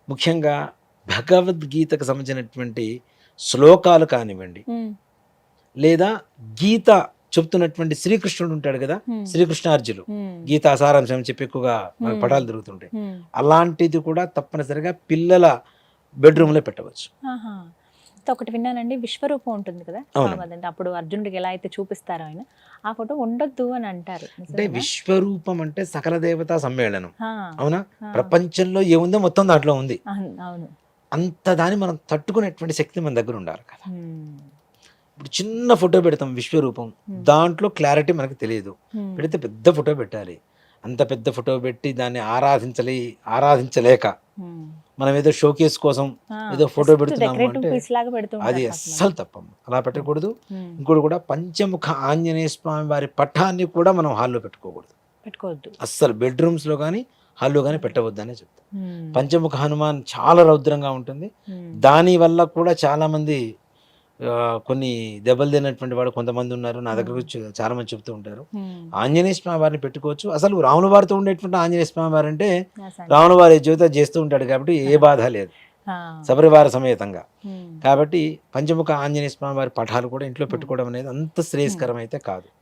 ముఖ్యంగా భగవద్గీతకు సంబంధించినటువంటి శ్లోకాలు కానివ్వండి, ఉమ్, లేదా గీత చెప్తున్నటువంటి శ్రీకృష్ణుడు ఉంటాడు కదా, ఉమ్, శ్రీకృష్ణార్జులు ఉమ్, గీతా సారాంశం అని చెప్పి ఎక్కువగా మనకు పటాలు తిరుగుతుంటాయి. ఉమ్. అలాంటిది కూడా తప్పనిసరిగా పిల్లల బెడ్రూమ్లో పెట్టవచ్చు. ఆహా. అయితే ఒకటి విన్నానండి, విశ్వరూపం ఉంటుంది కదా అవును. అదంటే అప్పుడు అర్జునుడికి ఎలా అయితే చూపిస్తారో ఆయన, ఆ ఫోటో ఉండొద్దు అని అంటారు. అంటే నిజమేనా? విశ్వరూపం అంటే సకల దేవతా సమ్మేళనం. ఆ, అవునా? ఆ. ప్రపంచంలో ఏముందో మొత్తం దాంట్లో ఉంది. అవును, అవును. అంత దాన్ని మనం తట్టుకునేటువంటి శక్తి మన దగ్గర ఉండాలి కదా. ఉమ్, ఇప్పుడు చిన్న ఫోటో పెడతాం విశ్వరూపం, దాంట్లో క్లారిటీ మనకు తెలియదు. ఉమ్, పెడితే పెద్ద ఫోటో పెట్టాలి. అంత పెద్ద ఫోటో పెట్టి దాన్ని ఆరాధించలేక ఉమ్. మనం ఏదో షోకేస్ కోసం ఆ, ఏదో ఫోటో just పెడుతున్నాము decorative అంటే piece లాగా పెడుతూ అది ఉంటారు అస్సలు కొంతమంది. తప్పమ్మ. అలా పెట్టకూడదు. ఉమ్, ఇంకోటి కూడా పంచముఖ ఆంజనేయ స్వామి వారి పటాన్ని కూడా మనం హాల్లో పెట్టుకోకూడదు. పెట్టుకోవద్దు. అస్సలు బెడ్రూమ్స్లో కానీ హాల్లో కానీ పెట్టవద్దు అనే చెప్తాను. ఉమ్, పంచముఖ హనుమాన్ చాలా రౌద్రంగా ఉంటుంది. ఉమ్, దాని వల్ల కూడా చాలామంది కొన్ని దెబ్బలు తిన్నటువంటి వాడు కొంతమంది ఉన్నారు. నా దగ్గర వచ్చి చాలా మంది చెప్తూ ఉంటారు. ఉమ్. ఆంజనేయ స్వామి వారిని పెట్టుకోవచ్చు. అసలు రాముల వారితో ఉండేటువంటి ఆంజనేయ స్వామి వారు అంటే Yes, రాముల వారి జీవితం చేస్తూ ఉంటాడు కాబట్టి ఏ బాధ లేదు, ఆ, సపరివార సమేతంగా. ఉమ్. కాబట్టి పంచముఖ ఆంజనేయ స్వామి వారి పటాలు కూడా ఇంట్లో పెట్టుకోవడం అనేది అంత శ్రేయస్కరం అయితే కాదు.